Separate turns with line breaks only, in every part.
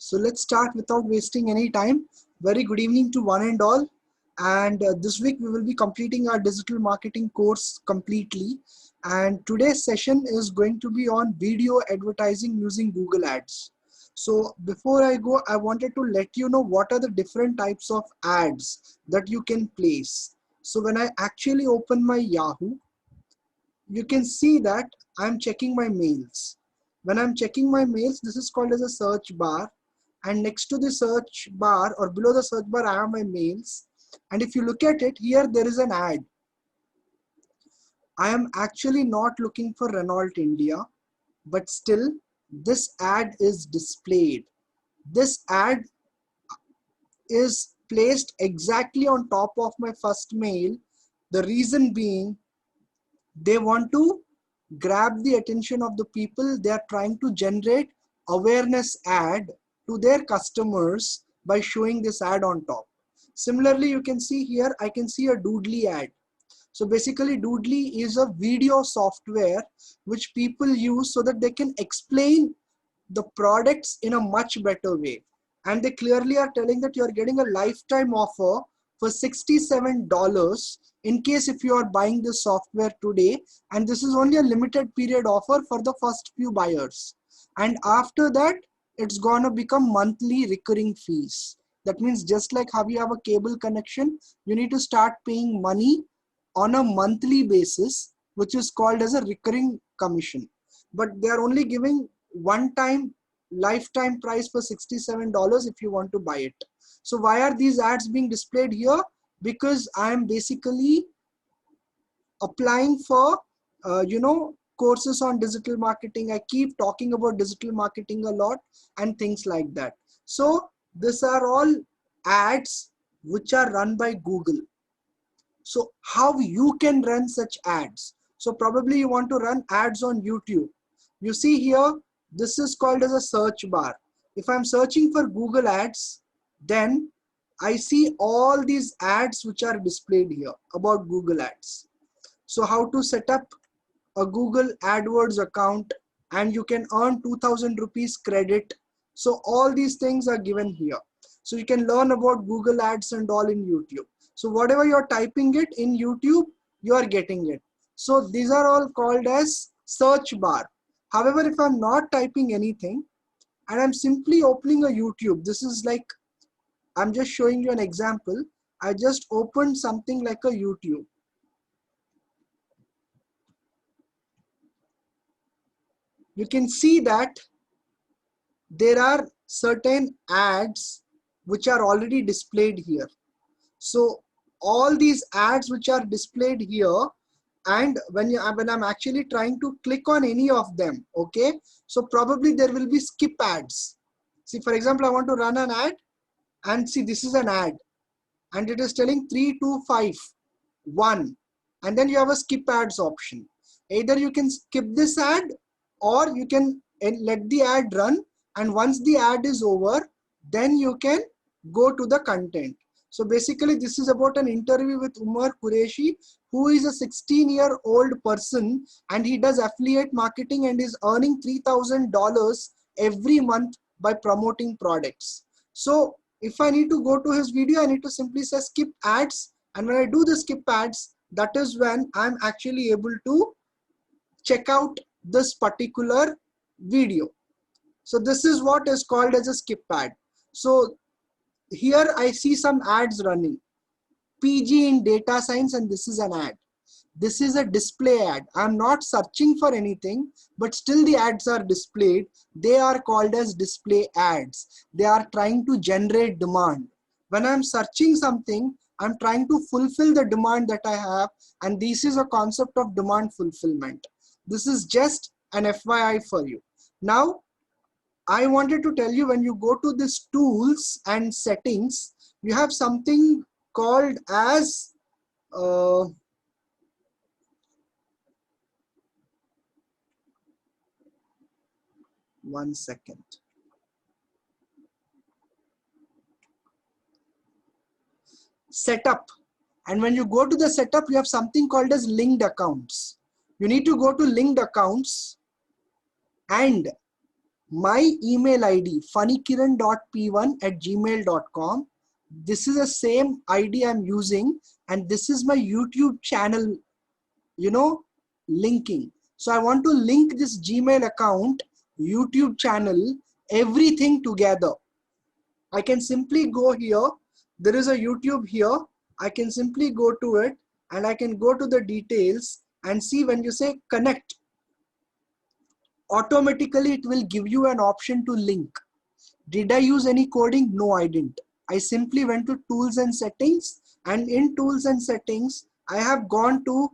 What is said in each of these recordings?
So let's start without wasting any time. Very good evening to one and all. And this week we will be completing our digital marketing course completely. And today's session is going to be on video advertising using Google Ads. So before I go, I wanted to let you know what are the different types of ads that you can place. So when I actually open my Yahoo, you can see that I'm checking my mails. When I'm checking my mails, this is called as a search bar, and next to the search bar or below the search bar I have my mails. And if you look at it here, there is an ad. I am actually not looking for Renault India, but still this ad is displayed. This ad is placed exactly on top of my first mail. The reason being, they want to grab the attention of the people. They are trying to generate awareness ad to their customers by showing this ad on top. Similarly, you can see here, I can see a Doodly ad. So basically Doodly is a video software which people use so that they can explain the products in a much better way. And they clearly are telling that you are getting a lifetime offer for $67 in case if you are buying this software today, and this is only a limited period offer for the first few buyers, and after that it's gonna become monthly recurring fees. That means just like how you have a cable connection, you need to start paying money on a monthly basis, which is called as a recurring commission. But they are only giving one time lifetime price for $67 if you want to buy it. So why are these ads being displayed here? Because I am basically applying for courses on digital marketing. I keep talking about digital marketing a lot and things like that. So these are all ads which are run by Google. So how you can run such ads? So probably you want to run ads on YouTube. You see here, this is called as a search bar. If I'm searching for Google Ads, then I see all these ads which are displayed here about Google Ads. So how to set up a Google AdWords account, and you can earn 2000 rupees credit. So all these things are given here. So you can learn about Google Ads and all in YouTube. So whatever you're typing it in YouTube, you are getting it. So these are all called as search bar. However, if I'm not typing anything and I'm simply opening a YouTube, this is like, I'm just showing you an example. I just opened something like a YouTube. You can see that there are certain ads which are already displayed here. So all these ads which are displayed here, and when I'm actually trying to click on any of them, okay, so probably there will be skip ads. See, for example, I want to run an ad, and see, this is an ad and it is telling 3, 2, 5, 1, and then you have a skip ads option. Either you can skip this ad or you can let the ad run, and once the ad is over, then you can go to the content. So basically this is about an interview with Umar Qureshi, who is a 16-year-old person, and he does affiliate marketing and is earning $3,000 every month by promoting products. So if I need to go to his video, I need to simply say skip ads, and when I do the skip ads, that is when I'm actually able to check out this particular video. So this is what is called as a skip ad. So here I see some ads running, PG in data science, and this is an ad. This is a display ad. I'm not searching for anything, but still the ads are displayed. They are called as display ads. They are trying to generate demand. When I'm searching something, I'm trying to fulfill the demand that I have, and this is a concept of demand fulfillment. This is just an FYI for you. Now, I wanted to tell you, when you go to this tools and settings, you have something called as one second. Setup. And when you go to the setup, you have something called as linked accounts. You need to go to linked accounts, and my email ID funnykiran.p1@gmail.com. This is the same ID I'm using, and this is my YouTube channel, you know, linking. So I want to link this Gmail account, YouTube channel, everything together. I can simply go here. There is a YouTube here. I can simply go to it and I can go to the details and see when you say connect, automatically it will give you an option to link. Did I use any coding? No, I didn't. I simply went to tools and settings, and in tools and settings, I have gone to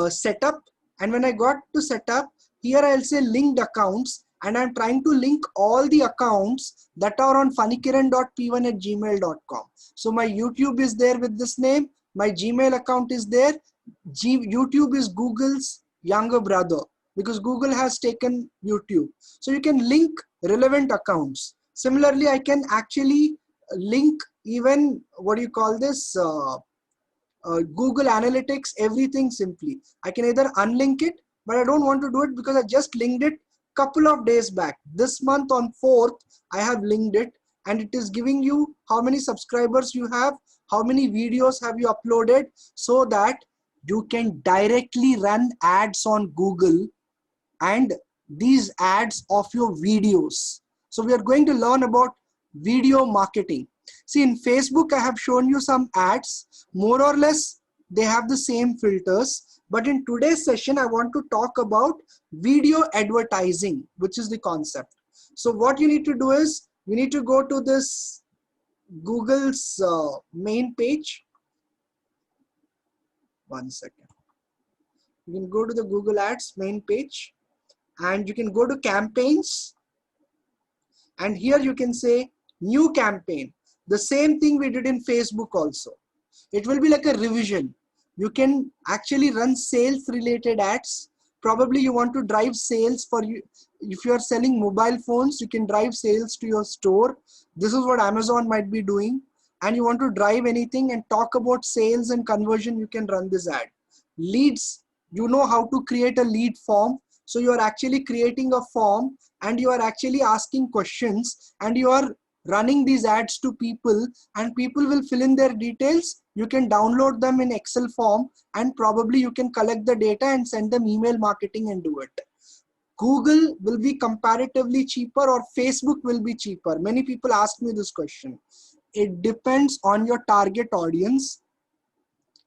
setup, and when I got to setup, here I'll say linked accounts, and I'm trying to link all the accounts that are on funnykiran.p1@gmail.com. So my YouTube is there with this name, my Gmail account is there. YouTube is Google's younger brother because Google has taken YouTube. So you can link relevant accounts. Similarly, I can actually link even, what do you call this, Google Analytics, everything simply. I can either unlink it, but I don't want to do it because I just linked it couple of days back. This month on 4th, I have linked it, and it is giving you how many subscribers you have, how many videos have you uploaded, so that you can directly run ads on Google and these ads of your videos. So we are going to learn about video marketing. See, in Facebook, I have shown you some ads. More or less, they have the same filters. But in today's session, I want to talk about video advertising, which is the concept. So what you need to do is, you need to go to this Google's main page. One second. You can go to the Google Ads main page, and you can go to campaigns, and here you can say new campaign. The same thing we did in Facebook also. It will be like a revision. You can actually run sales related ads. Probably you want to drive sales for you. If you are selling mobile phones, you can drive sales to your store. This is what Amazon might be doing. And you want to drive anything and talk about sales and conversion, you can run this ad. Leads, you know how to create a lead form. So you are actually creating a form and you are actually asking questions and you are running these ads to people, and people will fill in their details. You can download them in Excel form, and probably you can collect the data and send them email marketing and do it. Google will be comparatively cheaper or Facebook will be cheaper? Many people ask me this question. It depends on your target audience.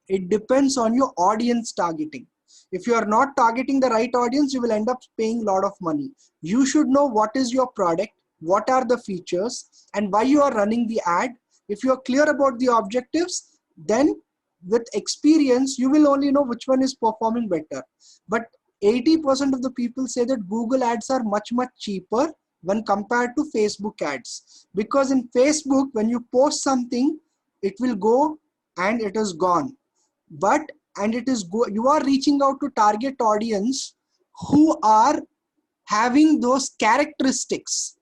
It depends on your audience targeting. If you are not targeting the right audience, you will end up paying a lot of money. You should know what is your product, what are the features, and why you are running the ad. If you are clear about the objectives, then with experience, you will only know which one is performing better. But 80% of the people say that Google ads are much cheaper when compared to Facebook ads. Because in Facebook, when you post something, it will go and it is gone. But you are reaching out to target audience who are having those characteristics,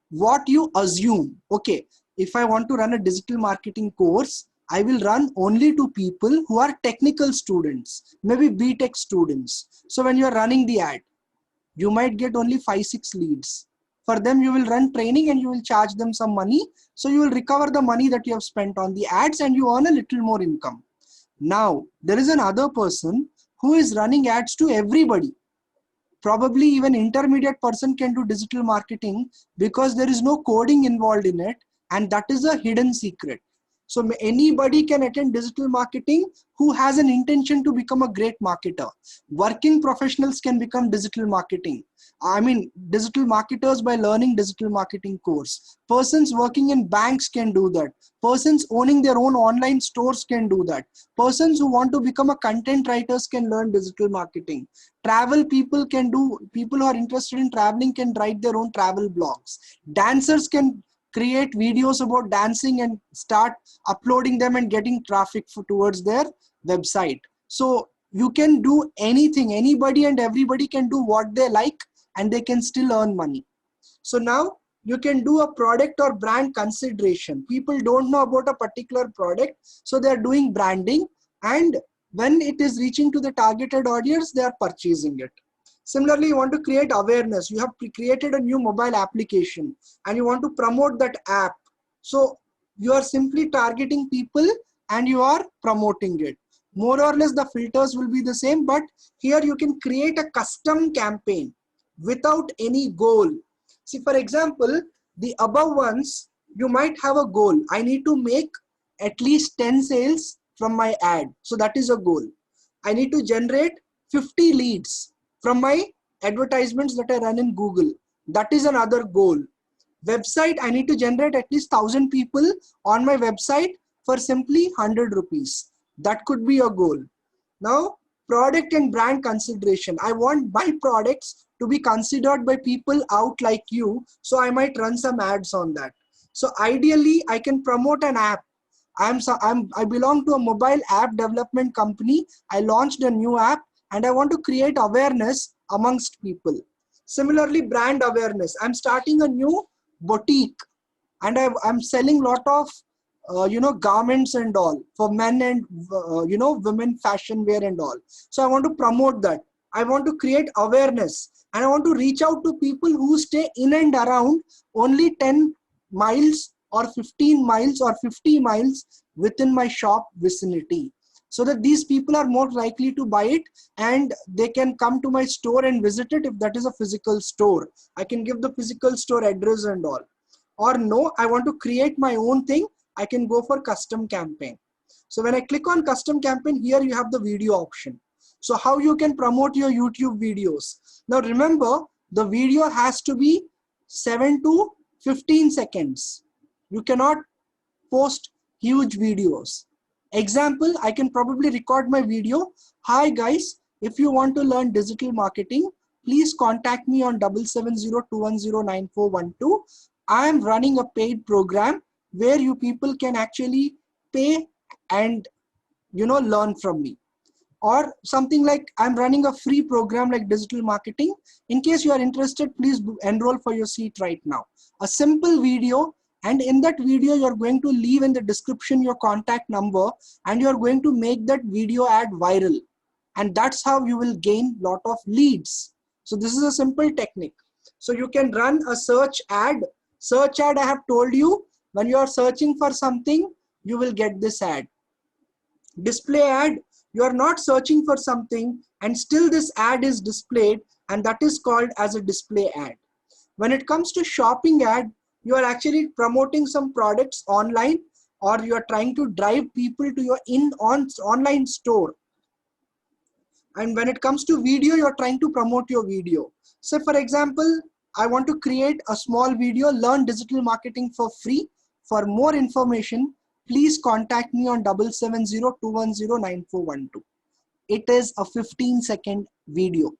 what you assume. Okay, if I want to run a digital marketing course, I will run only to people who are technical students, maybe BTech students. So when you are running the ad, you might get only 5-6 leads. For them, you will run training and you will charge them some money. So you will recover the money that you have spent on the ads and you earn a little more income. Now, there is another person who is running ads to everybody. Probably even intermediate person can do digital marketing because there is no coding involved in it, and that is a hidden secret. So anybody can attend digital marketing who has an intention to become a great marketer. Working professionals can become digital digital marketers by learning digital marketing course. Persons working in banks can do that. Persons owning their own online stores can do that. Persons who want to become a content writers can learn digital marketing. Travel people can do, people who are interested in traveling can write their own travel blogs. Dancers can create videos about dancing and start uploading them and getting traffic towards their website. So you can do anything. Anybody and everybody can do what they like and they can still earn money. So now you can do a product or brand consideration. People don't know about a particular product, so they are doing branding, and when it is reaching to the targeted audience, they are purchasing it. Similarly, you want to create awareness. You have created a new mobile application and you want to promote that app. So you are simply targeting people and you are promoting it. More or less the filters will be the same, but here you can create a custom campaign without any goal. See, for example, the above ones, you might have a goal. I need to make at least 10 sales from my ad. So that is a goal. I need to generate 50 leads from my advertisements that I run in Google. That is another goal. Website, I need to generate at least 1,000 people on my website for simply 100 rupees. That could be a goal. Now, product and brand consideration. I want my products to be considered by people out like you, so I might run some ads on that. So ideally, I can promote an app. I belong to a mobile app development company. I launched a new app and I want to create awareness amongst people. Similarly, brand awareness. I'm starting a new boutique and I'm selling lot of garments and all for men and women fashion wear and all. So I want to promote that. I want to create awareness and I want to reach out to people who stay in and around only 10 miles or 15 miles or 50 miles within my shop vicinity, so that these people are more likely to buy it and they can come to my store and visit it if that is a physical store. I can give the physical store address and all. Or no, I want to create my own thing, I can go for custom campaign. So when I click on custom campaign, here you have the video option. So how you can promote your YouTube videos. Now remember, the video has to be 7 to 15 seconds. You cannot post huge videos. Example, I can probably record my video. Hi guys, if you want to learn digital marketing, please contact me on 7702109412. I am running a paid program where you people can actually pay and learn from me. Or something like, I'm running a free program like digital marketing. In case you are interested, please enroll for your seat right now. A simple video, and in that video you're going to leave in the description your contact number and you're going to make that video ad viral, and that's how you will gain lot of leads. So this is a simple technique. So you can run a search ad. Search ad, I have told you, when you are searching for something you will get this ad. Display ad, you are not searching for something and still this ad is displayed, and that is called as a display ad. When it comes to shopping ad, you are actually promoting some products online, or you are trying to drive people to your online store. And when it comes to video, you are trying to promote your video. So for example, I want to create a small video, learn digital marketing for free. For more information, please contact me on 7702109412. It is a 15-second video.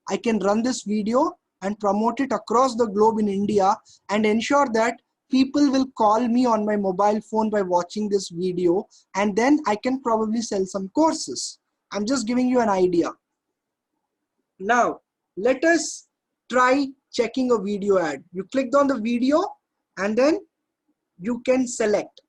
I can run this video and promote it across the globe in India and ensure that people will call me on my mobile phone by watching this video, and then I can probably sell some courses. I'm just giving you an idea. Now, let us try checking a video ad. You clicked on the video and then you can select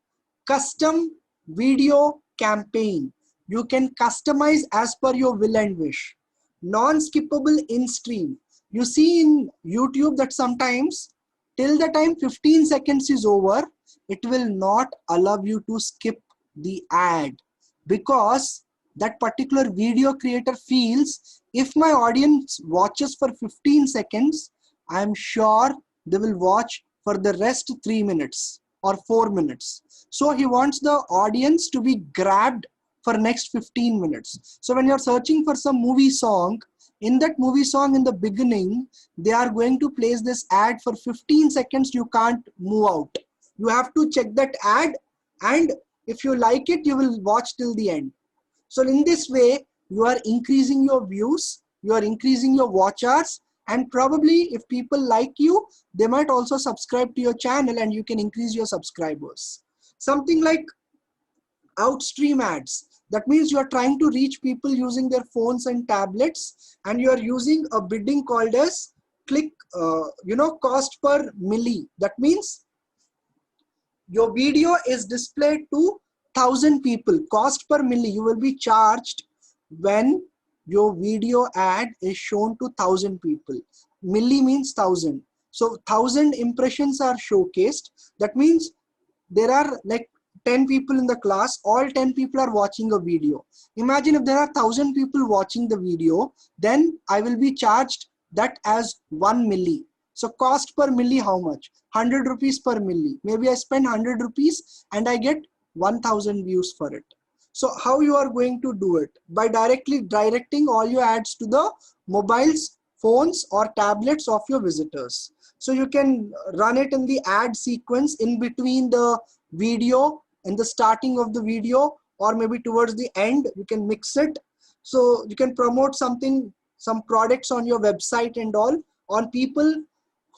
custom video campaign. You can customize as per your will and wish. Non-skippable in stream. You see in YouTube that sometimes till the time 15 seconds is over, it will not allow you to skip the ad, because that particular video creator feels if my audience watches for 15 seconds, I'm sure they will watch for the rest 3 minutes or 4 minutes. So he wants the audience to be grabbed for next 15 minutes. So when you're searching for some movie song, in that movie song in the beginning, they are going to place this ad for 15 seconds. You can't move out. You have to check that ad, and if you like it, you will watch till the end. So in this way, you are increasing your views, you are increasing your watch hours, and probably if people like you, they might also subscribe to your channel and you can increase your subscribers. Something like outstream ads. That means you are trying to reach people using their phones and tablets, and you are using a bidding called as cost per milli. That means your video is displayed to 1,000 people. Cost per milli, you will be charged when your video ad is shown to 1,000 people. Milli means 1,000. So 1,000 impressions are showcased. That means there are like 10 people in the class, all 10 people are watching a video. Imagine if there are 1,000 people watching the video, then I will be charged that as 1 milli. So cost per milli, how much? 100 rupees per milli. Maybe I spend 100 rupees and I get 1,000 views for it. So how you are going to do it? By directly directing all your ads to the mobiles, phones or tablets of your visitors. So you can run it in the ad sequence in between the video, in the starting of the video, or maybe towards the end. You can mix it. So you can promote something, some products on your website and all, on people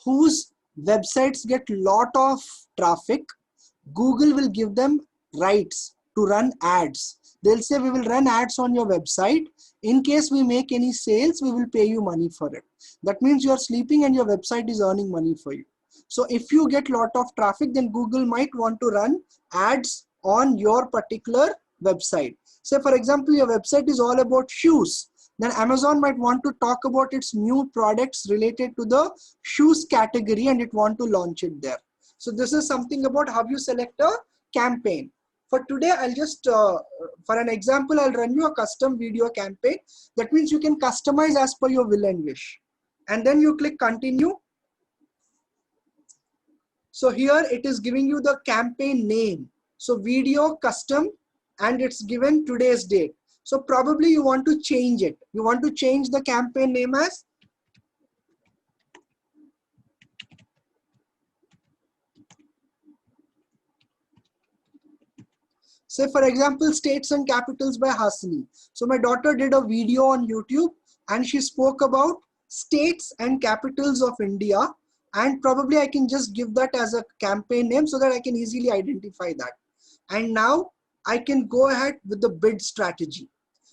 whose websites get lot of traffic. Google will give them rights to run ads. They'll say, we will run ads on your website. In case we make any sales, we will pay you money for it. That means you are sleeping and your website is earning money for you. So if you get lot of traffic, then Google might want to run ads on your particular website. Say for example, your website is all about shoes. Then Amazon might want to talk about its new products related to the shoes category and it want to launch it there. So this is something about how you select a campaign. For today, I'll just, for an example, I'll run you a custom video campaign. That means you can customize as per your will and wish. And then you click continue. So here it is giving you the campaign name. So video custom and it's given today's date. So probably you want to change it. You want to change the campaign name as say for example, States and Capitals by Hasini. So my daughter did a video on YouTube and she spoke about states and capitals of India, and probably I can just give that as a campaign name so that I can easily identify that. And now I can go ahead with the bid strategy.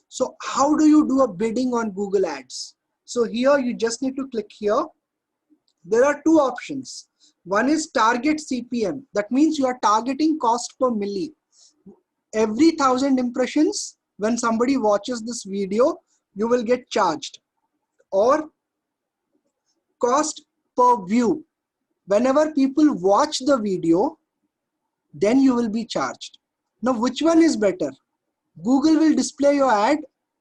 So how do you do a bidding on Google Ads? So here you just need to click here. There are two options. One is target CPM. That means you are targeting cost per milli. Every 1,000 impressions, when somebody watches this video, you will get charged. Or cost per view. Whenever people watch the video, then you will be charged. Now, which one is better? Google will display your ad.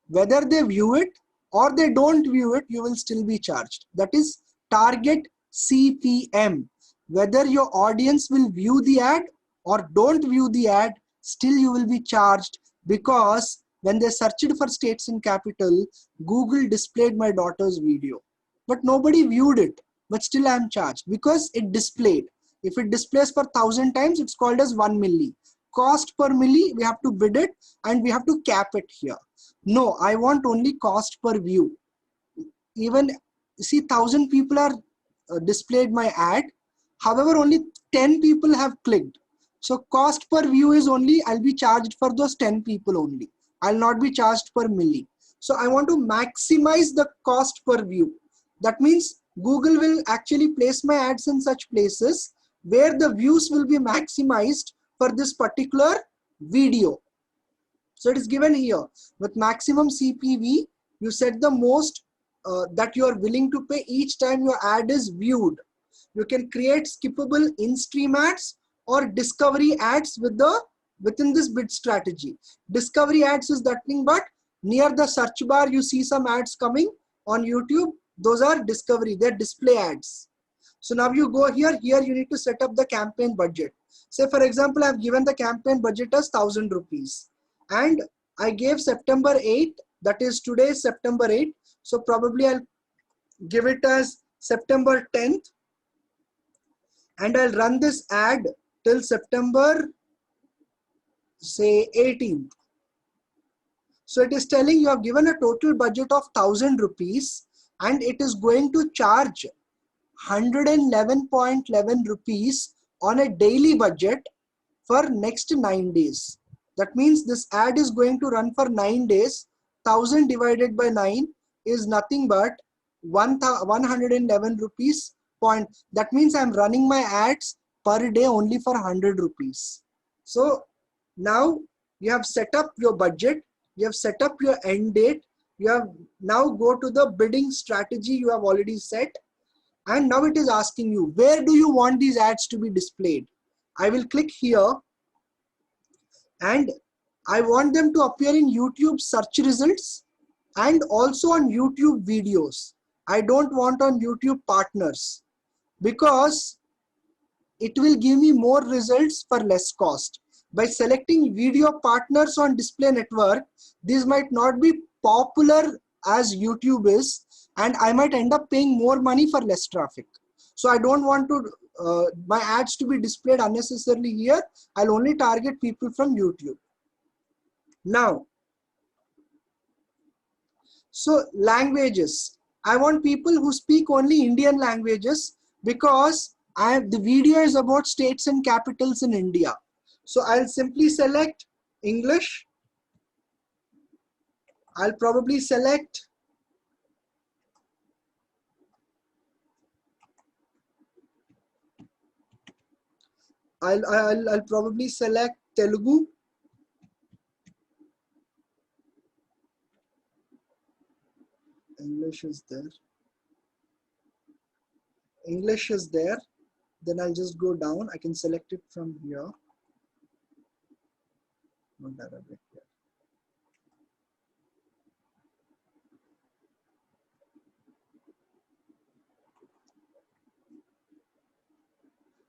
Whether they view it or they don't view it, you will still be charged. That is target CPM. Whether your audience will view the ad or don't view the ad, still you will be charged, because when they searched for states and capital, Google displayed my daughter's video. But nobody viewed it, but still I am charged because it displayed. If it displays for 1,000 times, it's called as 1 milli. Cost per milli, we have to bid it and we have to cap it here. No, I want only cost per view. Even see 1,000 people are displayed my ad. However, only 10 people have clicked. So cost per view is only, I'll be charged for those 10 people only. I'll not be charged per milli. So I want to maximize the cost per view. That means Google will actually place my ads in such places where the views will be maximized for this particular video. So it is given here with maximum CPV. You set the most that you are willing to pay each time your ad is viewed. You can create skippable in-stream ads or discovery ads within this bid strategy. Discovery ads is nothing but near the search bar you see some ads coming on YouTube. Those are discovery, they're display ads. So now you go here you need to set up the campaign budget. Say for example, I've given the campaign budget as 1,000 rupees and I gave September 8th, that is today is September 8th. So probably I'll give it as September 10th and I'll run this ad till September say 18th. So it is telling you have given a total budget of 1,000 rupees and it is going to charge 111.11 rupees on a daily budget for next 9 days. That means this ad is going to run for 9 days. 1,000 divided by 9 is nothing but 111 rupees point. That means I'm running my ads per day only for 100 rupees. So now you have set up your budget, you have set up your end date, You have now go to the bidding strategy you have already set, and now it is asking you, where do you want these ads to be displayed? I will click here, and I want them to appear in YouTube search results and also on YouTube videos. I don't want on YouTube partners, because it will give me more results for less cost. By selecting video partners on display network, these might not be popular as YouTube is, and I might end up paying more money for less traffic. So I don't want to my ads to be displayed unnecessarily here. I'll only target people from YouTube. Now, so languages. I want people who speak only Indian languages, because the video is about states and capitals in India. So I'll simply select English. I'll probably select I'll probably select Telugu. English is there. English is there. Then I'll just go down. I can select it from here. Not Arabic here.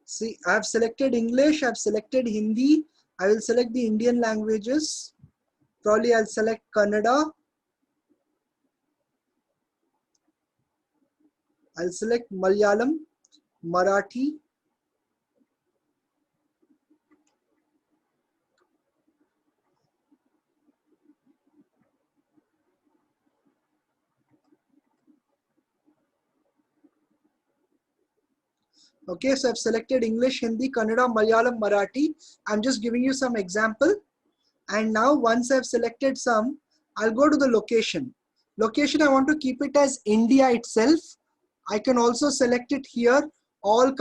See, I've selected English, I've selected Hindi. I will select the Indian languages. Probably I'll select Kannada. I'll select Malayalam, Marathi. Okay, so I've selected English, Hindi, Kannada, Malayalam, Marathi. I'm just giving you some example. And now once I've selected some, I'll go to the location. Location, I want to keep it as India itself. I can also select it here, all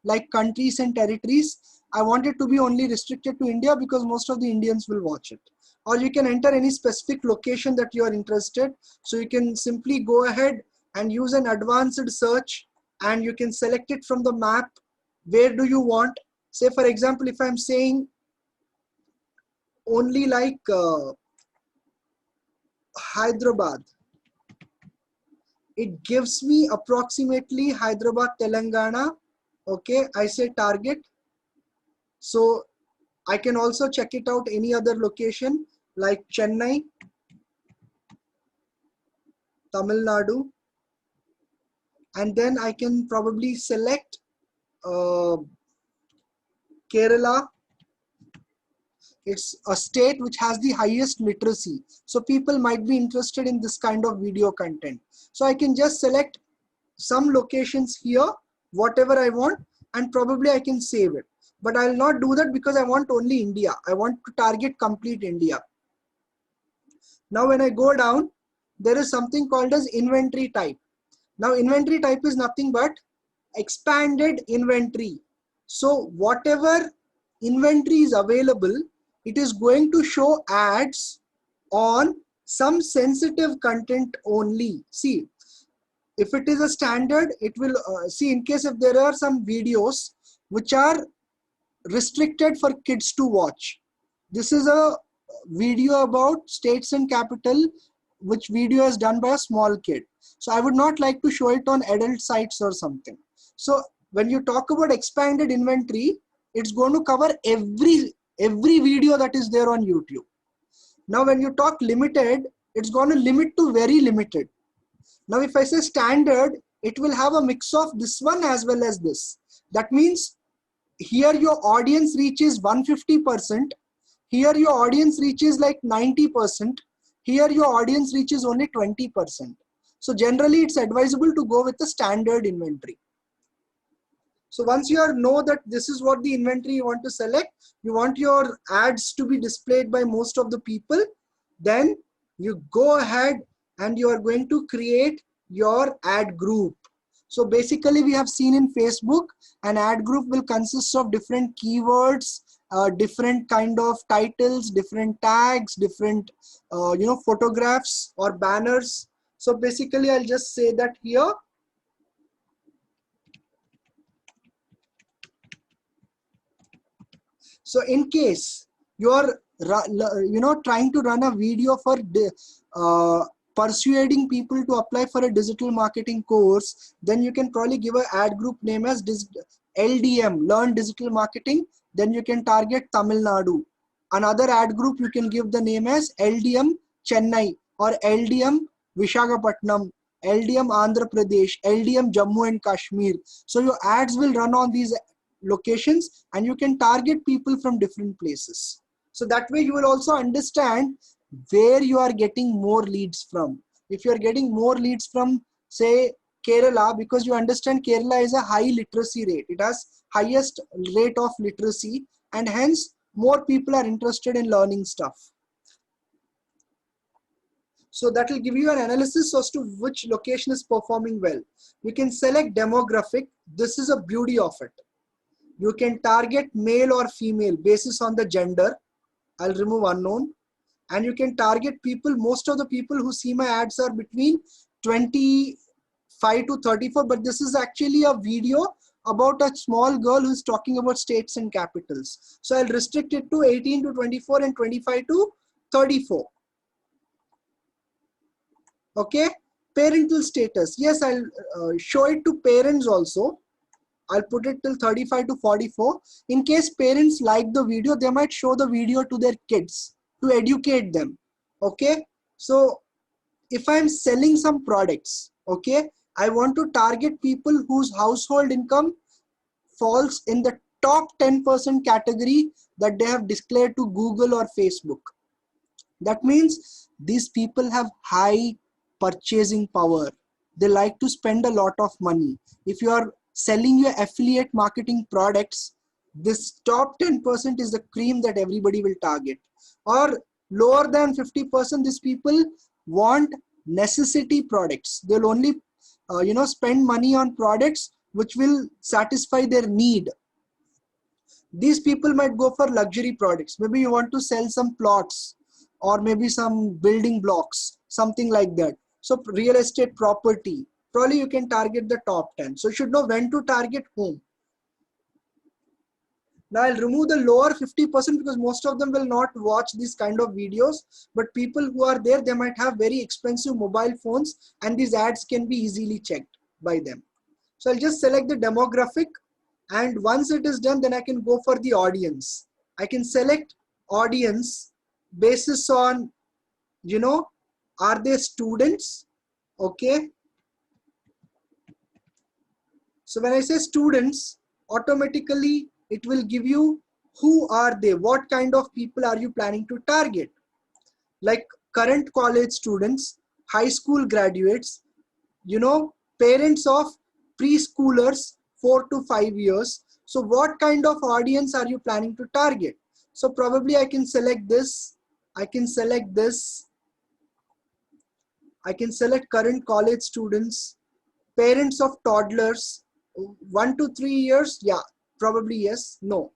like countries and territories. I want it to be only restricted to India, because most of the Indians will watch it. Or you can enter any specific location that you are interested. So you can simply go ahead and use an advanced search, and you can select it from the map. Where do you want? Say for example, if I'm saying only like Hyderabad, it gives me approximately Hyderabad, Telangana. Okay, I say target. So I can also check it out any other location like Chennai, Tamil Nadu, and then I can probably select Kerala. It's a state which has the highest literacy, so people might be interested in this kind of video content. So I can just select some locations here, whatever I want, and probably I can save it. But I'll not do that, because I want only India. I want to target complete India. Now when I go down, there is something called as inventory type. Now inventory type is nothing but expanded inventory. So whatever inventory is available, it is going to show ads on some sensitive content only. See, if it is a standard, it will see, in case if there are some videos which are restricted for kids to watch. This is a video about states and capital, which video is done by a small kid. So I would not like to show it on adult sites or something. So when you talk about expanded inventory, it's going to cover every video that is there on YouTube. Now when you talk limited, it's going to limit to very limited. Now if I say standard, it will have a mix of this one as well as this. That means here your audience reach is 150%, here your audience reach is like 90%, here your audience reach is only 20%. So generally it's advisable to go with the standard inventory. So once you know that this is what the inventory you want to select, you want your ads to be displayed by most of the people, then you go ahead and you are going to create your ad group. So basically we have seen in Facebook, an ad group will consist of different keywords, different kind of titles, different tags, different photographs or banners. So basically I'll just say that here. So in case you are trying to run a video for persuading people to apply for a digital marketing course, then you can probably give an ad group name as LDM, Learn Digital Marketing. Then you can target Tamil Nadu. Another ad group you can give the name as LDM Chennai or LDM Vishakhapatnam, LDM Andhra Pradesh, LDM Jammu and Kashmir. So your ads will run on these locations and you can target people from different places. So that way you will also understand where you are getting more leads from. If you are getting more leads from, say, Kerala, because you understand Kerala is a high literacy rate. It has highest rate of literacy and hence more people are interested in learning stuff. So that will give you an analysis as to which location is performing well. You can select demographic. This is a beauty of it. You can target male or female basis on the gender. I'll remove unknown. And you can target people. Most of the people who see my ads are between 25 to 34, but this is actually a video about a small girl who's talking about states and capitals. So I'll restrict it to 18 to 24 and 25 to 34. Okay, parental status. Yes, I'll show it to parents also. I'll put it till 35 to 44. In case parents like the video, they might show the video to their kids to educate them. Okay, so if I'm selling some products, okay, I want to target people whose household income falls in the top 10% category that they have declared to Google or Facebook. That means these people have high purchasing power. They like to spend a lot of money. If you are selling your affiliate marketing products, this top 10% is the cream that everybody will target. Or lower than 50%, these people want necessity products. They'll only spend money on products which will satisfy their need. These people might go for luxury products. Maybe you want to sell some plots or maybe some building blocks, something like that. So real estate property, probably you can target the top 10. So you should know when to target whom. Now I'll remove the lower 50% because most of them will not watch these kind of videos. But people who are there, they might have very expensive mobile phones and these ads can be easily checked by them. So I'll just select the demographic, and once it is done, then I can go for the audience. I can select audience basis on, are they students? Okay. So when I say students, automatically it will give you who are they, what kind of people are you planning to target, like current college students, high school graduates, parents of preschoolers 4 to 5 years. So what kind of audience are you planning to target? So probably I can select this. I can select this. I can select current college students, parents of toddlers, 1 to 3 years. Yeah, probably yes, no.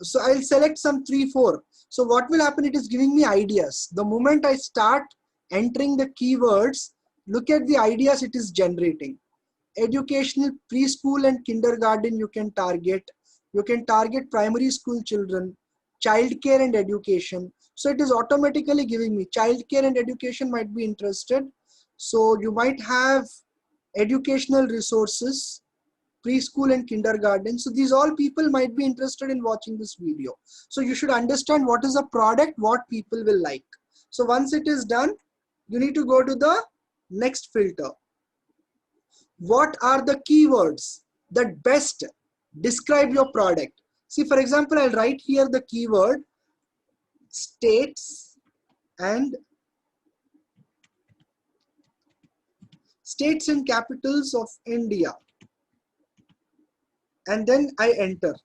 So I'll select some 3, 4. So what will happen? It is giving me ideas. The moment I start entering the keywords, look at the ideas it is generating. Educational, preschool and kindergarten you can target. You can target primary school children, childcare and education. So it is automatically giving me childcare and education might be interested. So you might have educational resources, preschool and kindergarten. So these all people might be interested in watching this video. So you should understand what is a product, what people will like. So once it is done, you need to go to the next filter. What are the keywords that best describe your product? See, for example, I'll write here the keyword states and capitals of India, and then I enter.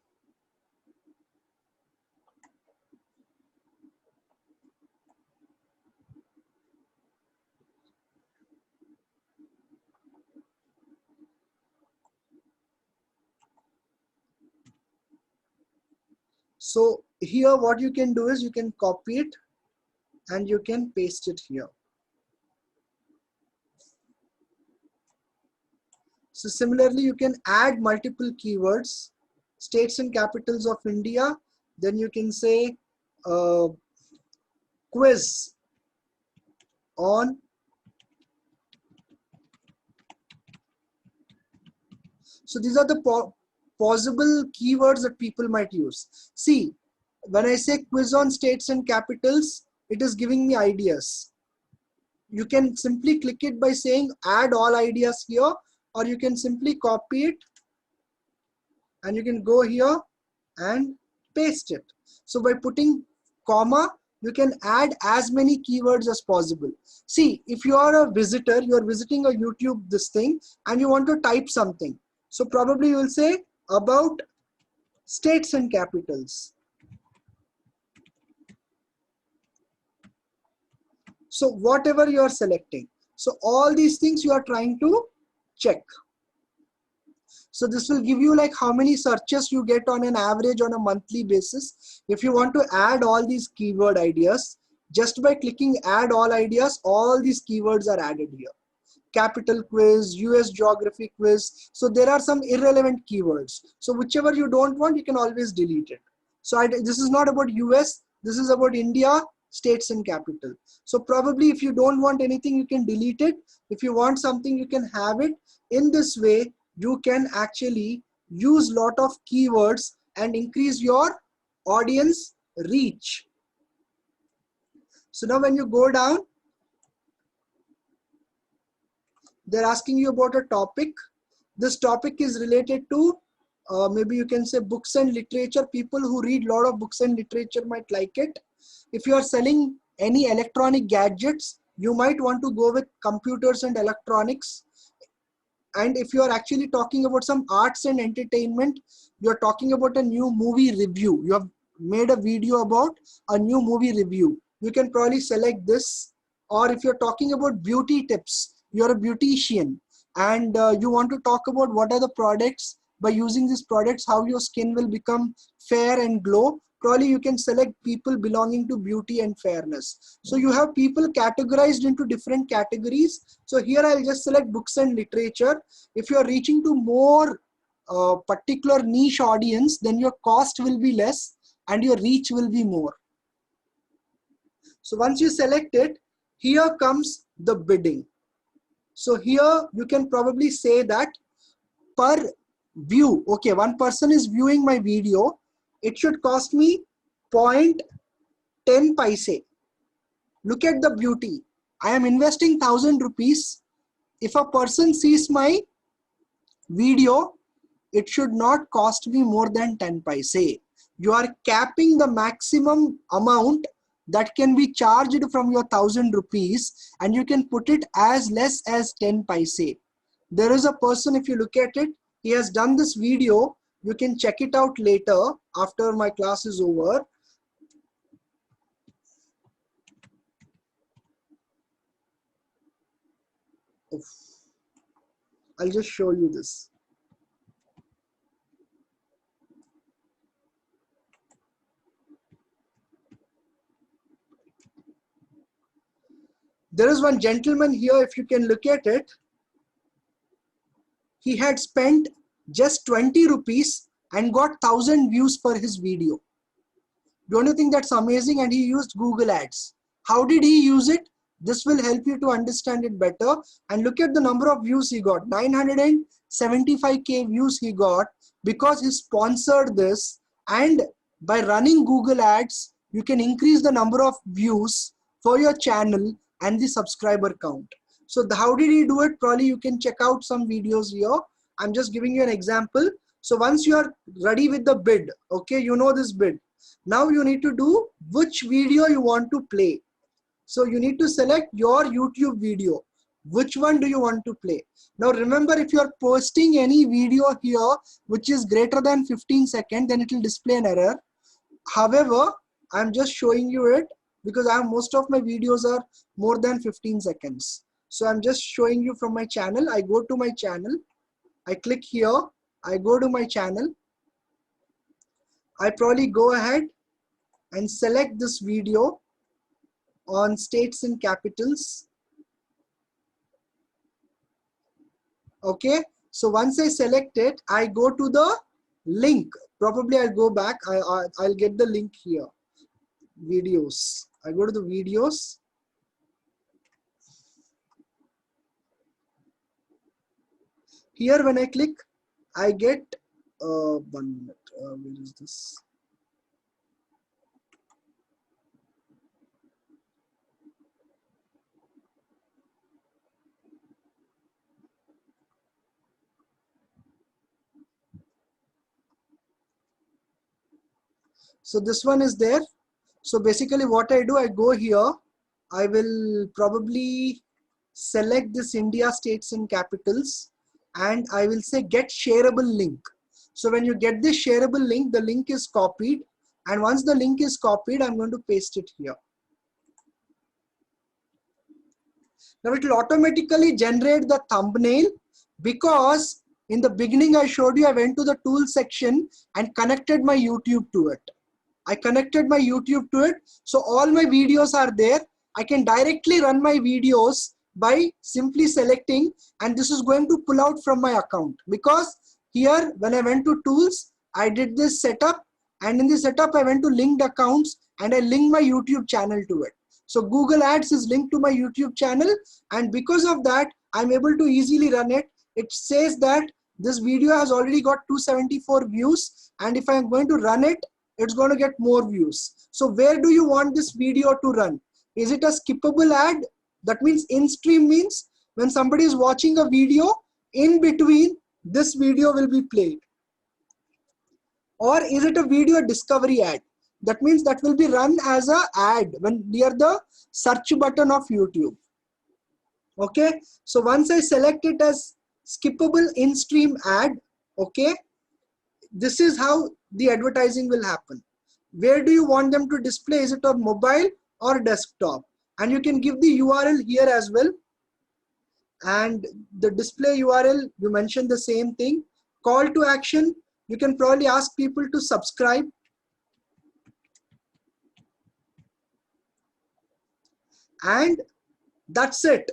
So here what you can do is you can copy it and you can paste it here. So similarly, you can add multiple keywords, states and capitals of India. Then you can say quiz on so these are the possible keywords that people might use. See, when I say quiz on states and capitals, it is giving me ideas. You can simply click it by saying add all ideas here, or you can simply copy it and you can go here and paste it. So by putting comma, you can add as many keywords as possible. See, if you are a visitor, you are visiting a YouTube this thing and you want to type something. So probably you will say about states and capitals. So whatever you are selecting. So all these things you are trying to check. So this will give you like how many searches you get on an average on a monthly basis. If you want to add all these keyword ideas, just by clicking add all ideas, all these keywords are added here. Capital quiz, US geography quiz. So there are some irrelevant keywords. So whichever you don't want, you can always delete it. So this is not about US, this is about India, states and capital. So probably if you don't want anything, you can delete it. If you want something, you can have it. In this way, you can actually use lot of keywords and increase your audience reach. So now when you go down, they're asking you about a topic. This topic is related to maybe you can say books and literature. People who read a lot of books and literature might like it. If you are selling any electronic gadgets, you might want to go with computers and electronics. And if you are actually talking about some arts and entertainment, you're talking about a new movie review. You have made a video about a new movie review. You can probably select this. Or if you're talking about beauty tips, you're a beautician and you want to talk about what are the products, by using these products, how your skin will become fair and glow. Probably you can select people belonging to beauty and fairness. So you have people categorized into different categories. So here I'll just select books and literature. If you are reaching to more particular niche audience, then your cost will be less and your reach will be more. So once you select it, here comes the bidding. So here you can probably say that per view, okay, one person is viewing my video, it should cost me 0.10 paise. Look at the beauty. I am investing 1000 rupees. If a person sees my video, it should not cost me more than 10 paise. You are capping the maximum amount that can be charged from your 1000 rupees, and you can put it as less as 10 paise. There is a person, if you look at it, he has done this video. You can check it out later after my class is over. I'll just show you this. There is one gentleman here, if you can look at it. He had spent just 20 rupees and got 1000 views for his video. Don't you think that's amazing? And he used Google Ads. How did he use it? This will help you to understand it better. And look at the number of views he got. 975k views he got because he sponsored this. And by running Google Ads, you can increase the number of views for your channel and the subscriber count. So how did he do it? Probably you can check out some videos here. I'm just giving you an example. So once you are ready with the bid, okay, you know this bid. Now you need to do which video you want to play. So you need to select your YouTube video. Which one do you want to play? Now remember, if you are posting any video here which is greater than 15 seconds, then it will display an error. However, I'm just showing you it because most of my videos are more than 15 seconds. So I'm just showing you from my channel. I go to my channel. I click here. I go to my channel. I probably go ahead and select this video on states and capitals. Okay, so once I select it, I go to the link. Probably I'll go back. I'll get the link here. Videos. I go to the videos. Here when I click, I get 1 minute. Where is this? So this one is there. So basically what I do, I go here. I will probably select this India states and capitals, and I will say get shareable link. So when you get this shareable link, the link is copied, and once the link is copied, I'm going to paste it here. Now it will automatically generate the thumbnail, because in the beginning I showed you I went to the tool section and connected my YouTube to it. I connected my YouTube to it, so all my videos are there. I can directly run my videos by simply selecting, and this is going to pull out from my account, because here when I went to tools, I did this setup, and in the setup I went to linked accounts and I linked my YouTube channel to it. So Google Ads is linked to my YouTube channel, and because of that I'm able to easily run it. It says that this video has already got 274 views, and if I'm going to run it, it's going to get more views. So where do you want this video to run? Is it a skippable ad? That means in stream means when somebody is watching a video, in between this video will be played. Or is it a video discovery ad? That means that will be run as a ad when near the search button of YouTube. Okay, so once I select it as skippable in-stream ad, okay, this is how the advertising will happen. Where do you want them to display? Is it on mobile or desktop? And you can give the URL here as well. And the display URL, you mentioned the same thing. Call to action, you can probably ask people to subscribe. And that's it.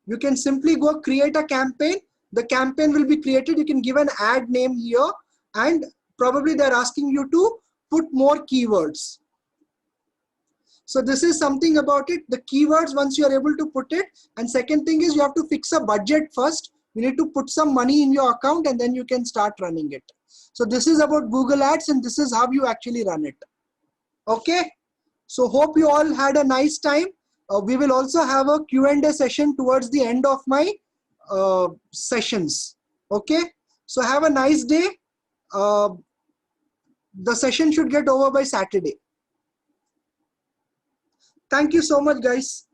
You can simply go create a campaign. The campaign will be created. You can give an ad name here, and probably they're asking you to put more keywords. So this is something about it. The keywords, once you are able to put it, and second thing is you have to fix a budget first. You need to put some money in your account, and then you can start running it. So this is about Google Ads, and this is how you actually run it. Okay. So hope you all had a nice time. We will also have a Q&A session towards the end of my sessions. Okay. So have a nice day. The session should get over by Saturday. Thank you so much, guys.